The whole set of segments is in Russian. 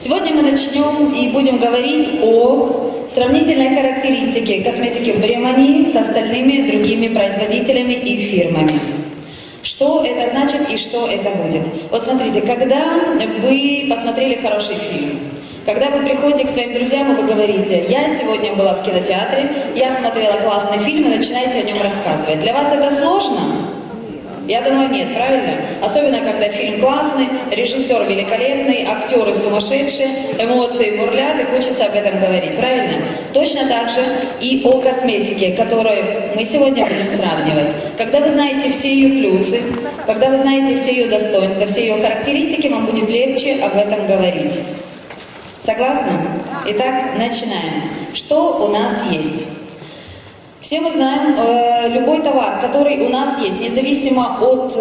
Сегодня мы начнем и будем говорить о сравнительной характеристике косметики Бремани с остальными другими производителями и фирмами. Что это значит и что это будет? Вот смотрите, когда вы посмотрели хороший фильм, когда вы приходите к своим друзьям и вы говорите: я сегодня была в кинотеатре, я смотрела классный фильм, и начинаете о нем рассказывать. Для вас это сложно? Я думаю, нет, правильно? Особенно, когда фильм классный, режиссер великолепный, актеры сумасшедшие, эмоции бурлят, и хочется об этом говорить, правильно? Точно так же и о косметике, которую мы сегодня будем сравнивать. Когда вы знаете все ее плюсы, когда вы знаете все ее достоинства, все ее характеристики, вам будет легче об этом говорить. Согласны? Итак, начинаем. Что у нас есть? Все мы знаем, любой товар, который у нас есть, независимо от,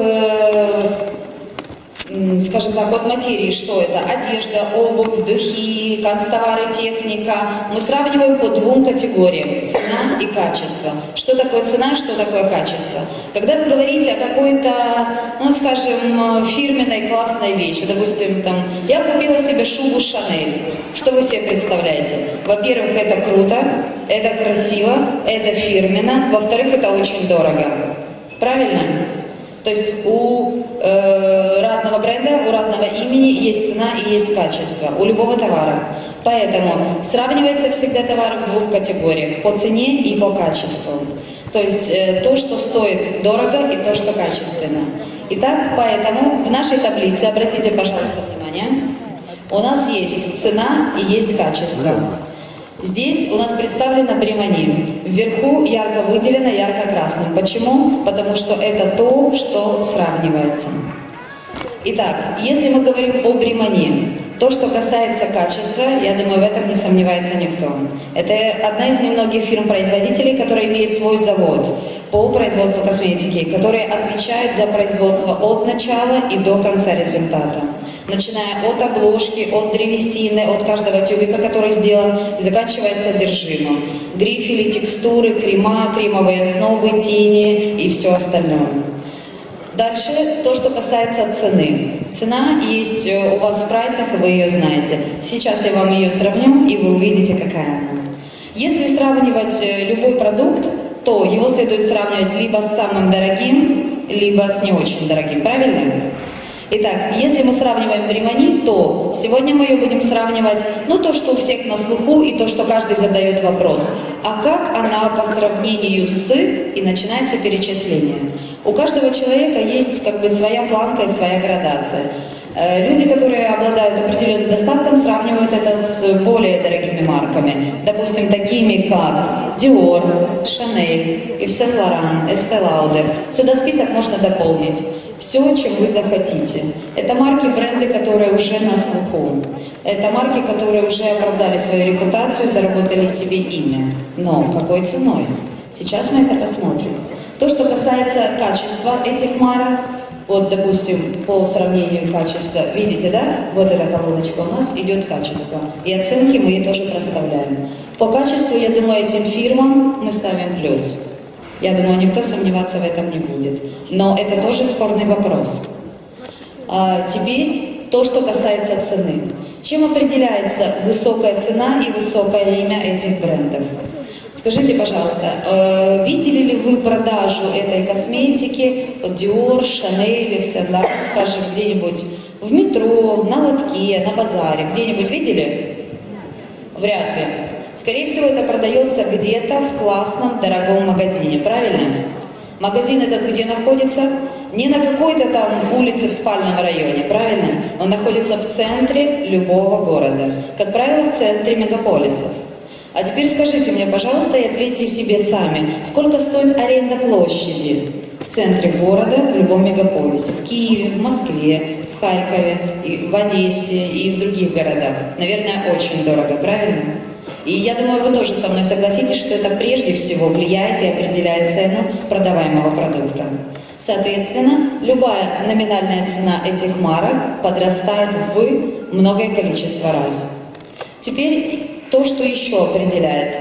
скажем так, от материи, что это: одежда, обувь, духи, канцтовары, техника, мы сравниваем по двум категориям: цена и качество. Что такое цена, что такое качество? Когда вы говорите о какой-то, ну скажем, фирменной классной вещи, допустим, там, я купила себе шубу Шанель, что вы себе представляете? Во-первых, это круто, это красиво, это фирменно, во-вторых, это очень дорого. Правильно? То есть у разного бренда, у разного имени есть цена и есть качество, у любого товара. Поэтому сравнивается всегда товар в двух категориях: по цене и по качеству. То есть то, что стоит дорого, и то, что качественно. Итак, поэтому в нашей таблице, обратите, пожалуйста, внимание, у нас есть цена и есть качество. Здесь у нас представлена Бремани. Вверху ярко выделено ярко-красным. Почему? Потому что это то, что сравнивается. Итак, если мы говорим о Бремани, то, что касается качества, я думаю, в этом не сомневается никто. Это одна из немногих фирм-производителей, которая имеет свой завод по производству косметики, который отвечает за производство от начала и до конца результата. Начиная от обложки, от древесины, от каждого тюбика, который сделан, и заканчивая содержимым. Грифели, текстуры, крема, кремовые основы, тени и все остальное. Дальше то, что касается цены. Цена есть у вас в прайсах, и вы ее знаете. Сейчас я вам ее сравню, и вы увидите, какая она. Если сравнивать любой продукт, то его следует сравнивать либо с самым дорогим, либо с не очень дорогим. Правильно? Итак, если мы сравниваем Бремани, то сегодня мы ее будем сравнивать, ну, то, что у всех на слуху, и то, что каждый задает вопрос. А как она по сравнению с... И начинается перечисление. У каждого человека есть как бы своя планка и своя градация. Люди, которые обладают определенным достатком, сравнивают это с более дорогими марками. Допустим, такими как Dior, Chanel, Yves Saint Laurent, Estée Lauder. Сюда список можно дополнить. Все, чем вы захотите. Это марки, бренды, которые уже на слуху. Это марки, которые уже оправдали свою репутацию, заработали себе имя. Но какой ценой? Сейчас мы это посмотрим. То, что касается качества этих марок, вот, допустим, по сравнению качества, видите, да? Вот эта колоночка у нас идет качество. И оценки мы ей тоже проставляем. По качеству, я думаю, этим фирмам мы ставим плюс. Я думаю, никто сомневаться в этом не будет. Но это тоже спорный вопрос. Теперь то, что касается цены. Чем определяется высокая цена и высокое имя этих брендов? Скажите, пожалуйста, видели ли вы продажу этой косметики от Dior, Chanel, Yves Saint Laurent, скажем, где-нибудь в метро, на лотке, на базаре? Где-нибудь видели? Вряд ли. Скорее всего, это продается где-то в классном, дорогом магазине, правильно? Магазин этот где находится? Не на какой-то там улице в спальном районе, правильно? Он находится в центре любого города. Как правило, в центре мегаполисов. А теперь скажите мне, пожалуйста, и ответьте себе сами, сколько стоит аренда площади в центре города, в любом мегаполисе? В Киеве, в Москве, в Харькове, и в Одессе и в других городах. Наверное, очень дорого, правильно? И я думаю, вы тоже со мной согласитесь, что это прежде всего влияет и определяет цену продаваемого продукта. Соответственно, любая номинальная цена этих марок подрастает в многое количество раз. Теперь то, что еще определяет.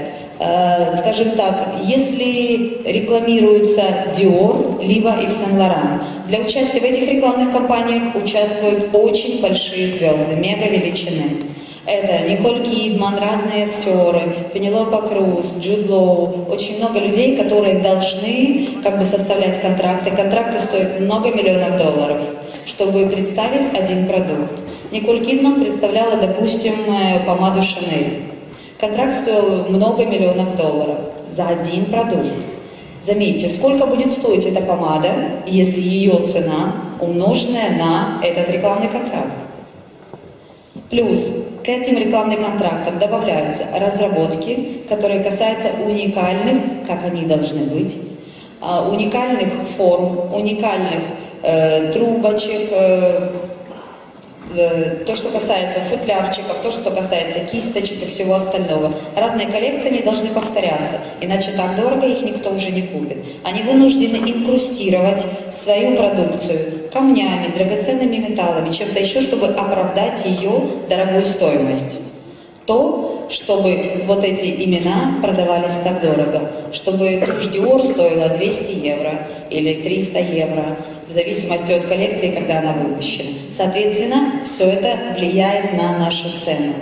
Скажем так, если рекламируется Dior, либо Yves Saint Laurent, для участия в этих рекламных кампаниях участвуют очень большие звезды, мега величины. Это Николь Кидман, разные актеры, Пенелопа Круз, Джуд Лоу, очень много людей, которые должны как бы составлять контракты. Контракты стоят много миллионов долларов, чтобы представить один продукт. Николь Кидман представляла, допустим, помаду Шанель. Контракт стоил много миллионов долларов за один продукт. Заметьте, сколько будет стоить эта помада, если ее цена умноженная на этот рекламный контракт. Плюс к этим рекламным контрактам добавляются разработки, которые касаются уникальных, как они должны быть, уникальных форм, уникальных трубочек, то, что касается футлярчиков, то, что касается кисточек и всего остального. Разные коллекции не должны повторяться, иначе так дорого их никто уже не купит. Они вынуждены инкрустировать свою продукцию камнями, драгоценными металлами, чем-то еще, чтобы оправдать ее дорогую стоимость. То, чтобы вот эти имена продавались так дорого, чтобы тушь Dior стоила 200 евро или 300 евро, в зависимости от коллекции, когда она выпущена. Соответственно, все это влияет на нашу цену.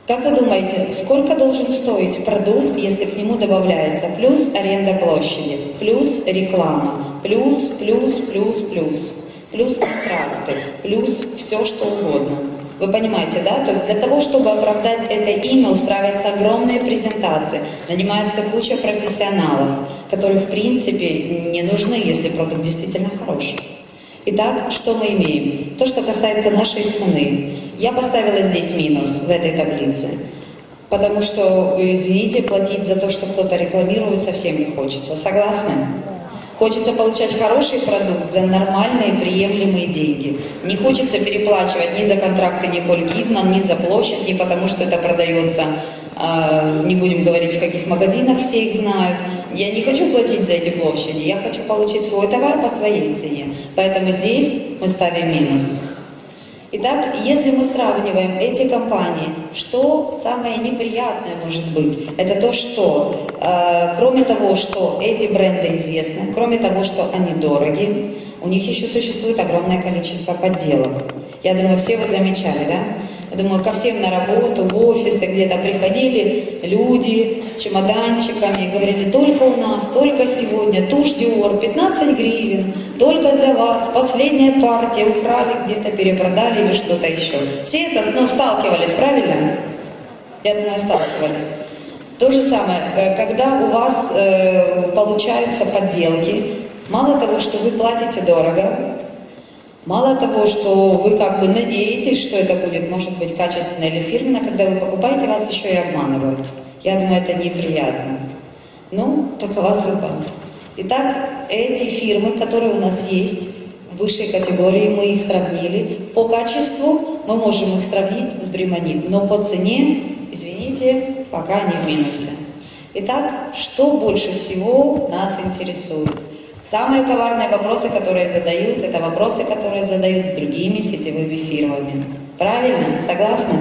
Как вы думаете, сколько должен стоить продукт, если к нему добавляется плюс аренда площади, плюс реклама, плюс контракты, плюс все что угодно? Вы понимаете, да? То есть для того, чтобы оправдать это имя, устраиваются огромные презентации, нанимаются куча профессионалов, которые в принципе не нужны, если продукт действительно хороший. Итак, что мы имеем? То, что касается нашей цены. Я поставила здесь минус в этой таблице, потому что, извините, платить за то, что кто-то рекламирует, совсем не хочется. Согласны? Хочется получать хороший продукт за нормальные, приемлемые деньги. Не хочется переплачивать ни за контракты Николь Кидман, ни за площадь, ни потому что это продается, не будем говорить в каких магазинах, все их знают. Я не хочу платить за эти площади, я хочу получить свой товар по своей цене. Поэтому здесь мы ставим минус. Итак, если мы сравниваем эти компании, что самое неприятное может быть? Это то, что кроме того, что эти бренды известны, кроме того, что они дороги, у них еще существует огромное количество подделок. Я думаю, все вы замечали, да? Я думаю, ко всем на работу, в офисы где-то приходили люди с чемоданчиками и говорили: только у нас, только сегодня, тушь Dior, 15 гривен, только для вас, последняя партия, украли где-то, перепродали или что-то еще. Все это, сталкивались, правильно? Я думаю, сталкивались. То же самое, когда у вас получаются подделки, мало того, что вы платите дорого, мало того, что вы как бы надеетесь, что это будет, может быть, качественно или фирменно, когда вы покупаете, вас еще и обманывают. Я думаю, это неприятно. Ну, такова судьба. Итак, эти фирмы, которые у нас есть, высшей категории, мы их сравнили. По качеству мы можем их сравнить с Бримонит, но по цене, извините, пока они в минусе. Итак, что больше всего нас интересует? Самые коварные вопросы, которые задают, это вопросы, которые задают с другими сетевыми фирмами. Правильно? Согласны?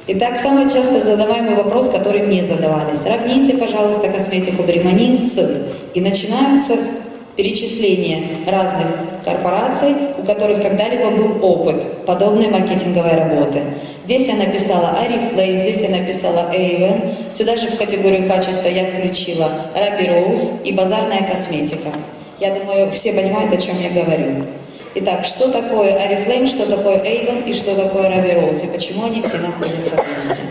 Итак, самый часто задаваемый вопрос, который мне задавали. Сравните, пожалуйста, косметику Бримонит с... И начинаются перечисления разных корпораций, у которых когда-либо был опыт подобной маркетинговой работы. Здесь я написала Oriflame, здесь я написала Avon. Сюда же в категорию качества я включила Ruby Rose и базарная косметика. Я думаю, все понимают, о чем я говорю. Итак, что такое Oriflame, что такое Avon и что такое Ruby Rose, и почему они все находятся вместе?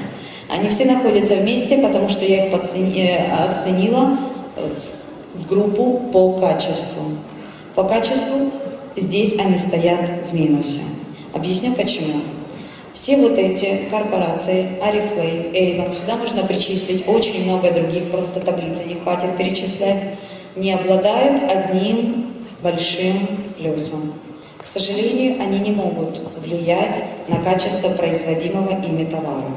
Они все находятся вместе, потому что я их оценила в группу по качеству. По качеству здесь они стоят в минусе. Объясню почему. Все вот эти корпорации, Oriflame, Avon, сюда можно причислить очень много других, просто таблицы не хватит перечислять, не обладают одним большим плюсом. К сожалению, они не могут влиять на качество производимого ими товара.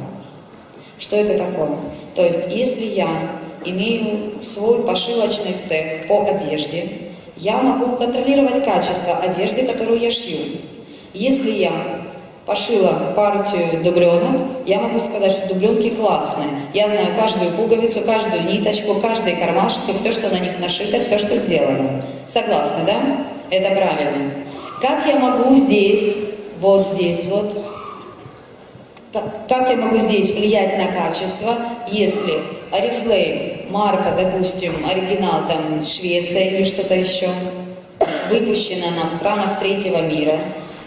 Что это такое? То есть, если я имею свой пошивочный цех по одежде, я могу контролировать качество одежды, которую я шью. Если я пошила партию дубленок, я могу сказать, что дубленки классные. Я знаю каждую пуговицу, каждую ниточку, каждый кармашек и все, что на них нашито, все, что сделано. Согласны, да? Это правильно. Как я могу здесь вот, Как я могу здесь влиять на качество, если Oriflame, марка, допустим, оригинал там Швеция или что-то еще, выпущена она в странах третьего мира,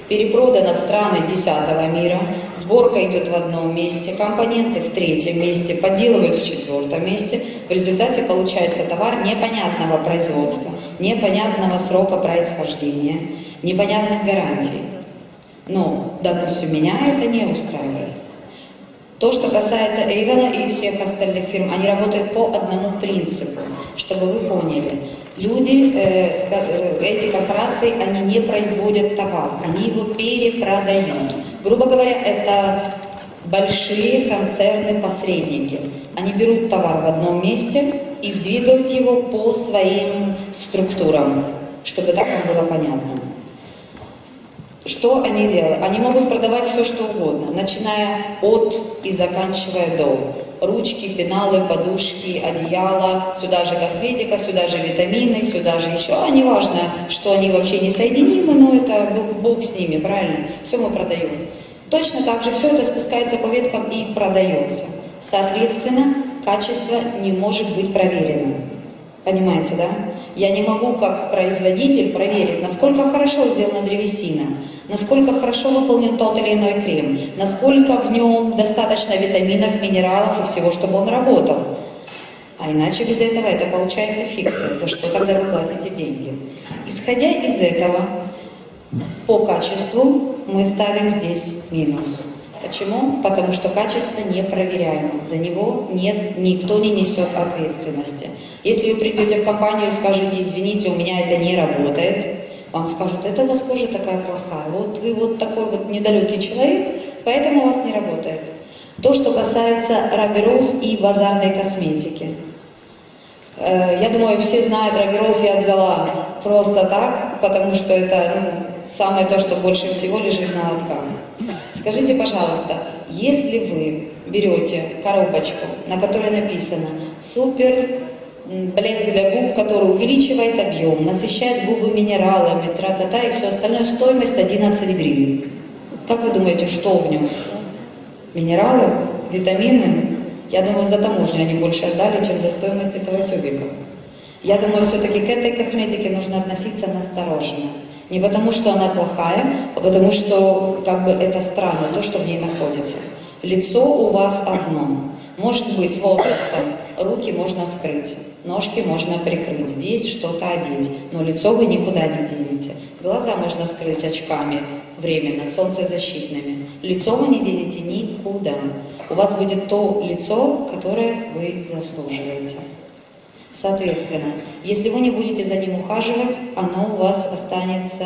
перепродана в страны 10-го мира, сборка идет в одном месте, компоненты в третьем месте, подделывают в 4-м месте. В результате получается товар непонятного производства, непонятного срока происхождения, непонятных гарантий. Но, допустим, меня это не устраивает. То, что касается Эйвела и всех остальных фирм, они работают по одному принципу, чтобы вы поняли. Люди, эти корпорации, они не производят товар, они его перепродают. Грубо говоря, это большие концерны-посредники. Они берут товар в одном месте и двигают его по своим структурам, чтобы так вам было понятно. Что они делают? Они могут продавать все, что угодно, начиная от и заканчивая до. Ручки, пеналы, подушки, одеяла, сюда же косметика, сюда же витамины, сюда же еще. А не важно, что они вообще несоединимы, но это Бог с ними, правильно? Все мы продаем. Точно так же все это спускается по веткам и продается. Соответственно, качество не может быть проверено. Понимаете, да? Я не могу как производитель проверить, насколько хорошо сделана древесина, насколько хорошо выполнен тот или иной крем, насколько в нем достаточно витаминов, минералов и всего, чтобы он работал. А иначе без этого это получается фикция, за что тогда вы платите деньги. Исходя из этого, по качеству мы ставим здесь минус. Почему? Потому что качество непроверяемо, за него никто не несет ответственности. Если вы придете в компанию и скажете: извините, у меня это не работает, вам скажут: это у вас кожа такая плохая, вот вы вот такой вот недалекий человек, поэтому у вас не работает. То, что касается Ruby Rose и базарной косметики. Я думаю, все знают, Ruby Rose я взяла просто так, потому что это самое то, что больше всего лежит на лотках. Скажите, пожалуйста, если вы берете коробочку, на которой написано «Супер блеск для губ, который увеличивает объем, насыщает губы минералами, тра-та-та» и все остальное, стоимость 11 гривен. Как вы думаете, что в нем? Минералы? Витамины? Я думаю, за таможню они больше отдали, чем за стоимость этого тюбика. Я думаю, все-таки к этой косметике нужно относиться настороженно. Не потому, что она плохая, а потому, что это странно, то, что в ней находится. Лицо у вас одно. Может быть, с возрастом руки можно скрыть, ножки можно прикрыть, здесь что-то одеть, но лицо вы никуда не денете. Глаза можно скрыть очками временно, солнцезащитными. Лицо вы не денете никуда. У вас будет то лицо, которое вы заслуживаете. Соответственно, если вы не будете за ним ухаживать, оно у вас останется,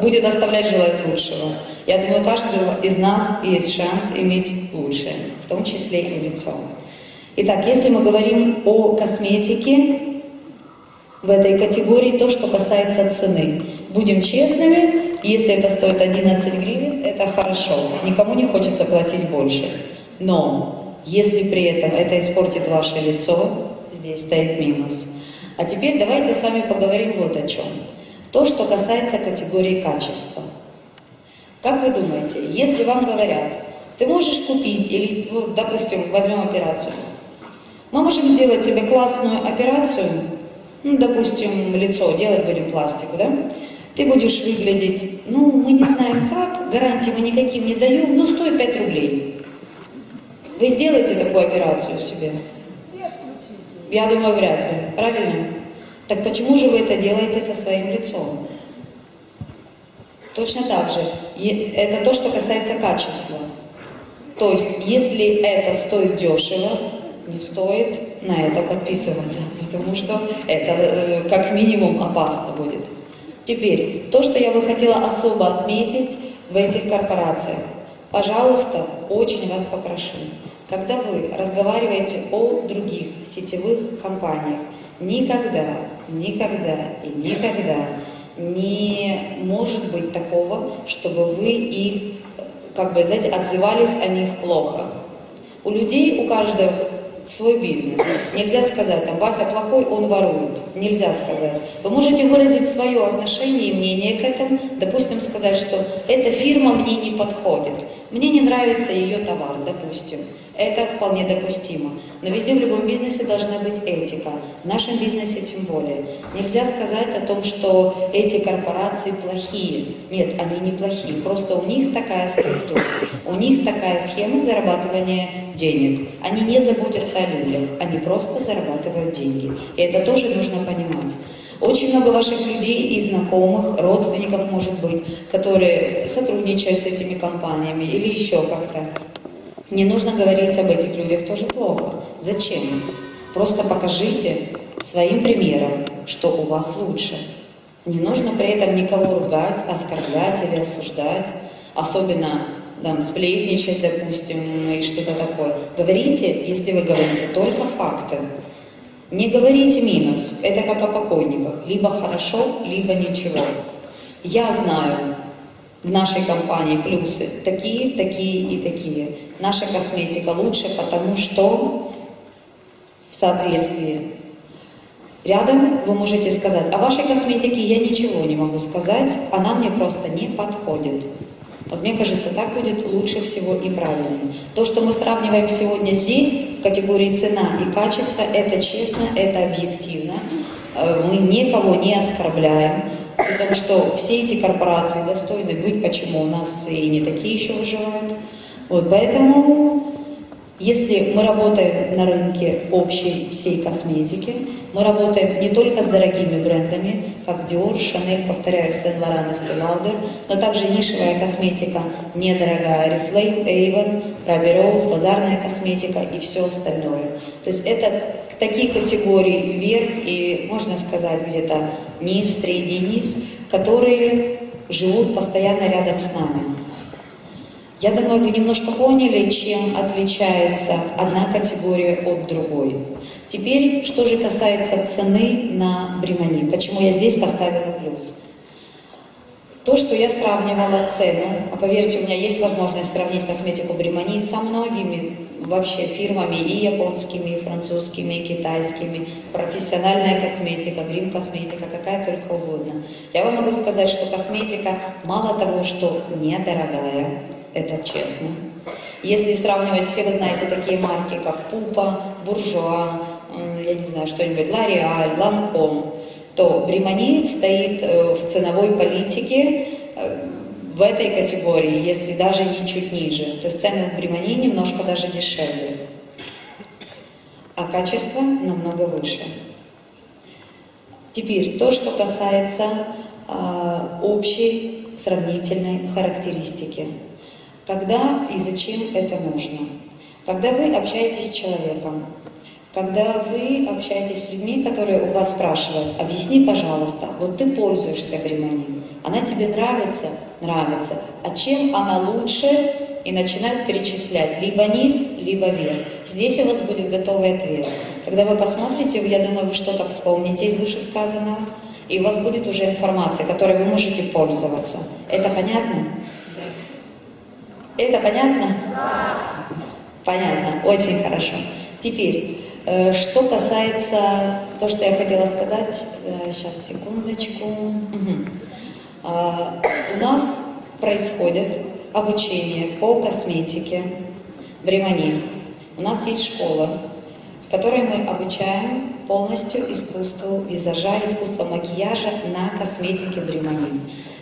будет оставлять желать лучшего. Я думаю, у каждого из нас есть шанс иметь лучшее, в том числе и лицо. Итак, если мы говорим о косметике в этой категории, то, что касается цены. Будем честными, если это стоит 11 гривен, это хорошо. Никому не хочется платить больше. Но если при этом это испортит ваше лицо, здесь стоит минус. А теперь давайте с вами поговорим вот о чем. То, что касается категории качества. Как вы думаете, если вам говорят, ты можешь купить, или, допустим, возьмем операцию, мы можем сделать тебе классную операцию, допустим, лицо, делать будем пластику, да? Ты будешь выглядеть, мы не знаем как, гарантии мы никаким не даем, стоит 5 рублей. Вы сделаете такую операцию себе? Я думаю, вряд ли. Правильно? Так почему же вы это делаете со своим лицом? Точно так же. Это то, что касается качества. То есть, если это стоит дешево, не стоит на это подписываться, потому что это как минимум опасно будет. Теперь, то, что я бы хотела особо отметить в этих корпорациях. Пожалуйста, очень вас попрошу, когда вы разговариваете о других сетевых компаниях, никогда и никогда не может быть такого, чтобы вы их, отзывались о них плохо. У людей, у каждого свой бизнес. Нельзя сказать, Вася плохой, он ворует. Нельзя сказать. Вы можете выразить свое отношение и мнение к этому, допустим, сказать, что эта фирма мне не подходит. Мне не нравится ее товар, допустим. Это вполне допустимо. Но везде в любом бизнесе должна быть этика. В нашем бизнесе тем более. Нельзя сказать о том, что эти корпорации плохие. Нет, они не плохие. Просто у них такая структура. У них такая схема зарабатывания денег. Они не заботятся о людях. Они просто зарабатывают деньги. И это тоже нужно понимать. Очень много ваших людей и знакомых, родственников, может быть, которые сотрудничают с этими компаниями или еще как-то. Не нужно говорить об этих людях тоже плохо. Зачем? Просто покажите своим примером, что у вас лучше. Не нужно при этом никого ругать, оскорблять или осуждать, особенно там, сплетничать, допустим, и что-то такое. Говорите, если вы говорите, только факты. Не говорите минус. Это как о покойниках. Либо хорошо, либо ничего. Я знаю в нашей компании плюсы такие, такие и такие. Наша косметика лучше, потому что в соответствии. Рядом вы можете сказать, о вашей косметике я ничего не могу сказать, она мне просто не подходит. Вот мне кажется, так будет лучше всего и правильнее. То, что мы сравниваем сегодня здесь, в категории цена и качество, это честно, это объективно. Мы никого не оскорбляем, потому что все эти корпорации достойны быть, почему у нас и не такие еще выживают. Вот поэтому, если мы работаем на рынке общей всей косметики, мы работаем не только с дорогими брендами, как Dior, Chanel, повторяю, Saint Laurent, Estée Lauder, но также нишевая косметика, недорогая, Oriflame, Avon, Ruby Rose, базарная косметика и все остальное. То есть это такие категории вверх и, можно сказать, где-то низ, средний низ, которые живут постоянно рядом с нами. Я думаю, вы немножко поняли, чем отличается одна категория от другой. Теперь, что же касается цены на Бремани, почему я здесь поставила плюс. То, что я сравнивала цену, а поверьте, у меня есть возможность сравнить косметику Бремани со многими вообще фирмами, и японскими, и французскими, и китайскими, профессиональная косметика, грим-косметика, какая только угодно. Я вам могу сказать, что косметика мало того, что недорогая, это честно. Если сравнивать, все вы знаете такие марки, как Пупа, Буржуа, я не знаю, что-нибудь, L'Oréal, Lancôme, то Бремани стоит в ценовой политике в этой категории, если даже не чуть ниже. То есть цены в Бремани немножко даже дешевле, а качество намного выше. Теперь то, что касается общей сравнительной характеристики. Когда и зачем это нужно? Когда вы общаетесь с человеком, когда вы общаетесь с людьми, которые у вас спрашивают, объясни, пожалуйста, вот ты пользуешься Бремани, она тебе нравится? Нравится. А чем она лучше? И начинают перечислять либо низ, либо вверх. Здесь у вас будет готовый ответ. Когда вы посмотрите, я думаю, вы что-то вспомните из вышесказанного, и у вас будет уже информация, которой вы можете пользоваться. Это понятно? Это понятно? Да. Понятно, очень хорошо. Теперь, что касается то, что я хотела сказать, сейчас, секундочку. У нас происходит обучение по косметике Бремани. У нас есть школа, в которой мы обучаем полностью искусству визажа, искусству макияжа на косметике Бремани.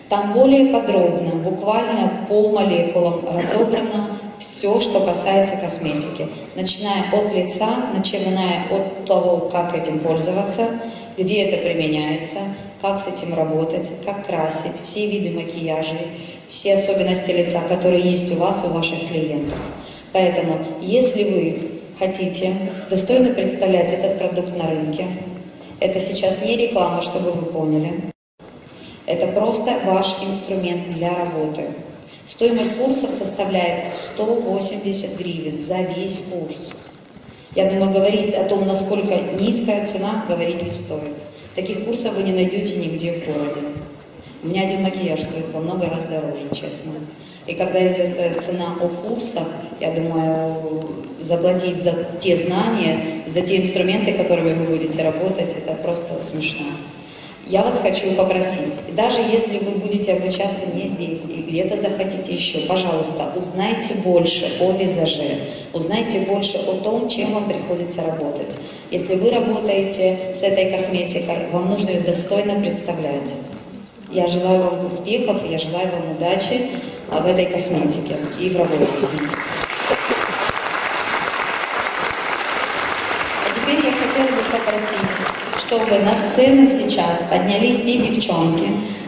Там более подробно, буквально по молекулам разобрано все, что касается косметики, начиная от лица, начиная от того, как этим пользоваться, где это применяется, как с этим работать, как красить, все виды макияжей, все особенности лица, которые есть у вас и у ваших клиентов. Поэтому, если вы хотите достойно представлять этот продукт на рынке, это сейчас не реклама, чтобы вы поняли, это просто ваш инструмент для работы. Стоимость курсов составляет 180 гривен за весь курс. Я думаю, говорить о том, насколько низкая цена, говорить не стоит. Таких курсов вы не найдете нигде в городе. У меня один макияж стоит во много раз дороже, честно. И когда идет цена о курсах, я думаю, заплатить за те знания, за те инструменты, которыми вы будете работать, это просто смешно. Я вас хочу попросить, даже если вы будете обучаться не здесь и где-то захотите еще, пожалуйста, узнайте больше о визаже, узнайте больше о том, чем вам приходится работать. Если вы работаете с этой косметикой, вам нужно ее достойно представлять. Я желаю вам успехов, я желаю вам удачи в этой косметике и в работе с ней. А теперь я хотела бы попросить, чтобы на сцену сейчас поднялись те девчонки,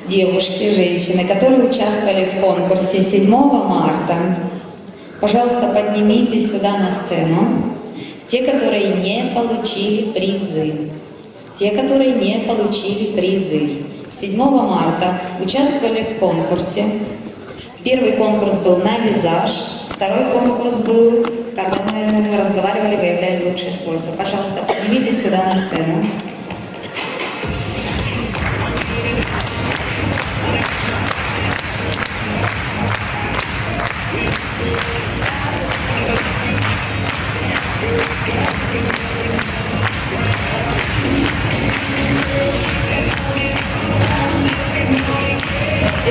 девушки, женщины, которые участвовали в конкурсе 7 марта. Пожалуйста, поднимитесь сюда на сцену. Те, которые не получили призы. Те, которые не получили призы. 7 марта участвовали в конкурсе. Первый конкурс был на визаж, второй конкурс был, когда мы разговаривали, выявляли лучшие свойства. Пожалуйста, поднимитесь сюда на сцену.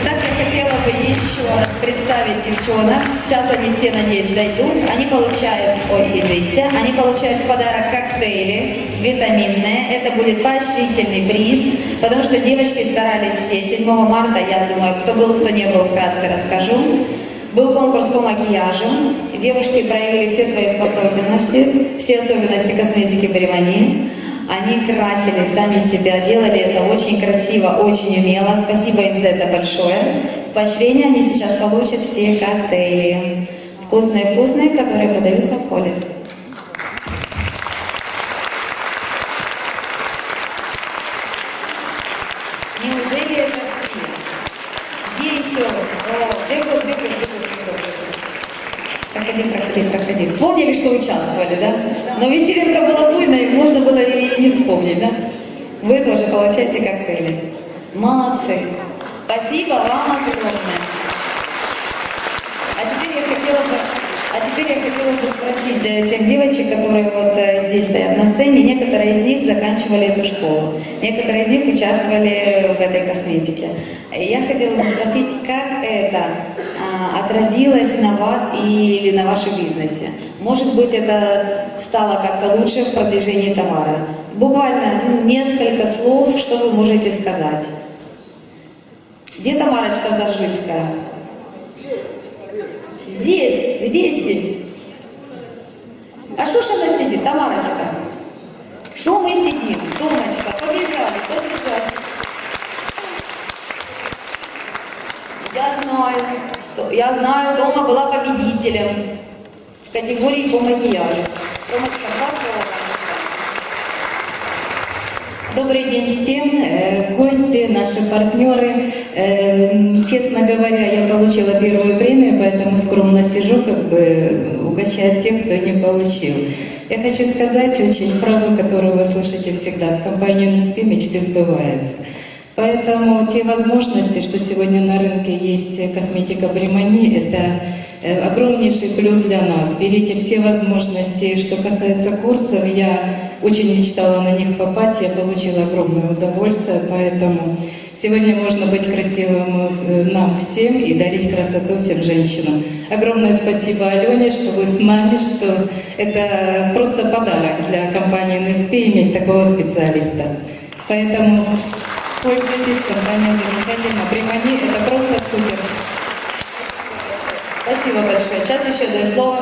Итак, я хотела бы еще раз представить девчонок. Сейчас они все, надеюсь, дойдут. Они получают, они получают в подарок коктейли витаминные. Это будет поощрительный приз, потому что девочки старались все. 7 марта, я думаю, кто был, кто не был, вкратце расскажу. Был конкурс по макияжу. Девушки проявили все свои способности, все особенности косметики Бремани. Они красили сами себя, делали это очень красиво, очень умело. Спасибо им за это большое. В поощрение они сейчас получат все коктейли. Вкусные-вкусные, которые продаются в холле. Неужели это все? Где еще? Бегут. Проходи. Вспомнили, что участвовали, да? Но вечеринка была буйная, и можно было и не вспомнить, да? Вы тоже получаете коктейли. Молодцы. Спасибо вам огромное. А теперь я хотела бы спросить тех девочек, которые вот здесь стоят на сцене, некоторые из них заканчивали эту школу, некоторые из них участвовали в этой косметике. И я хотела бы спросить, как это отразилось на вас или на вашем бизнесе? Может быть, это стало как-то лучше в продвижении товара? Буквально несколько слов, что вы можете сказать. Где Тамарочка Заржицкая? Здесь. А что ж она сидит, Тамарочка? Что мы сидим? Томочка, побежали. Я знаю, Тома была победителем в категории по макияжу. Томочка, Добрый день всем, гости, наши партнеры. Честно говоря, я получила первую премию, поэтому скромно сижу, угощать тех, кто не получил. Я хочу сказать очень фразу, которую вы слышите всегда: с компанией NSP мечты сбываются. Поэтому те возможности, что сегодня на рынке есть косметика Бремани, это огромнейший плюс для нас. Берите все возможности. Что касается курсов, я очень мечтала на них попасть, я получила огромное удовольствие, поэтому сегодня можно быть красивым нам всем и дарить красоту всем женщинам. Огромное спасибо Алене, что вы с нами, что это просто подарок для компании NSP иметь такого специалиста. Поэтому пользуйтесь, компания замечательна. Бремани — это просто супер. Спасибо большое. Сейчас еще даю слово.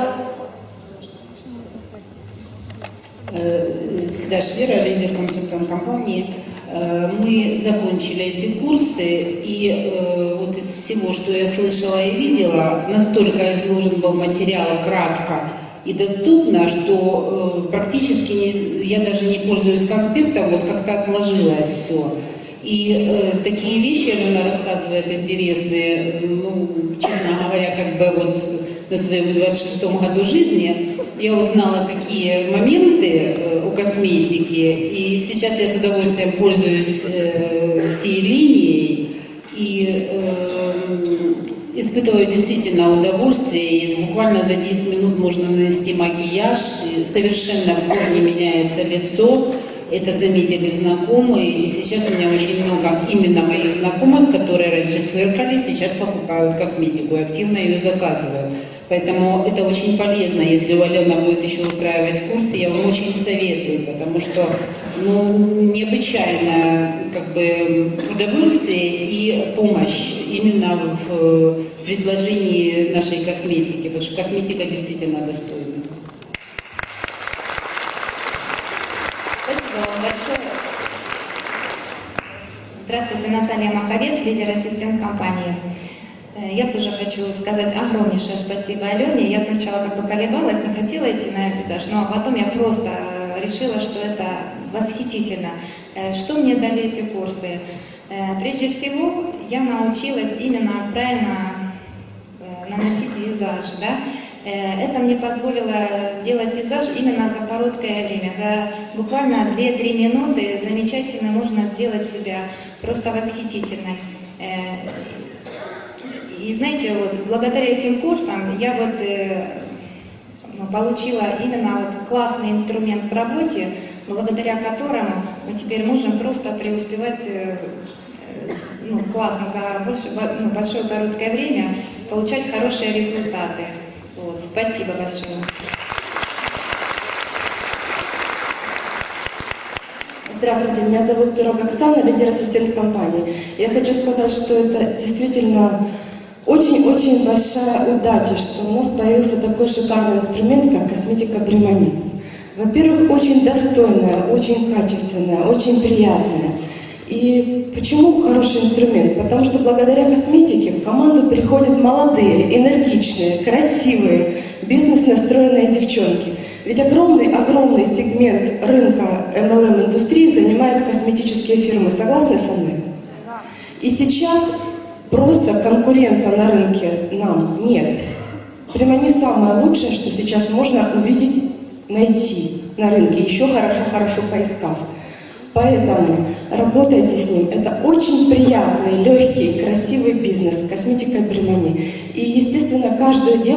Седаш Вера, лидер консультант компании. Мы закончили эти курсы, и вот из всего, что я слышала и видела, настолько изложен был материал кратко и доступно, что практически я даже не пользуюсь конспектом, вот как-то отложилось все. И такие вещи Алена рассказывает интересные, честно говоря, на своем 26-м году жизни я узнала такие моменты у косметики, и сейчас я с удовольствием пользуюсь всей линией и испытываю действительно удовольствие. И буквально за 10 минут можно нанести макияж, и совершенно в корне меняется лицо. это заметили знакомые, и сейчас у меня очень много именно моих знакомых, которые раньше фыркали, сейчас покупают косметику и активно ее заказывают. Поэтому это очень полезно, если у Алены будет еще устраивать курсы, я вам очень советую, потому что необычайное удовольствие и помощь именно в предложении нашей косметики, потому что косметика действительно достойна. Спасибо вам большое. Здравствуйте, Наталья Маковец, лидер-ассистент компании. Я тоже хочу сказать огромнейшее спасибо Алене. Я сначала колебалась, не хотела идти на визаж, но потом я просто решила, что это восхитительно. Что мне дали эти курсы? Прежде всего, я научилась именно правильно наносить визаж. Да? Это мне позволило делать визаж именно за короткое время. За буквально 2-3 минуты замечательно можно сделать себя просто восхитительной. И знаете, благодаря этим курсам я получила именно классный инструмент в работе, благодаря которому мы теперь можем просто преуспевать классно за большое короткое время, получать хорошие результаты. Спасибо большое. Здравствуйте, меня зовут Пирог Оксана, лидер-ассистент компании. Я хочу сказать, что это действительно очень-очень большая удача, что у нас появился такой шикарный инструмент, как косметика Бремани. Во-первых, очень достойная, очень качественная, очень приятная. И почему хороший инструмент? Потому что благодаря косметике в команду приходят молодые, энергичные, красивые, бизнес-настроенные девчонки. Ведь огромный сегмент рынка MLM-индустрии занимает косметические фирмы. Согласны со мной? И сейчас просто конкурента на рынке нам нет. Бремани самое лучшее, что сейчас можно увидеть, найти на рынке, еще хорошо поискав. Поэтому работайте с ним. Это очень приятный, легкий, красивый бизнес с косметикой Бремани. И, естественно, каждую девушку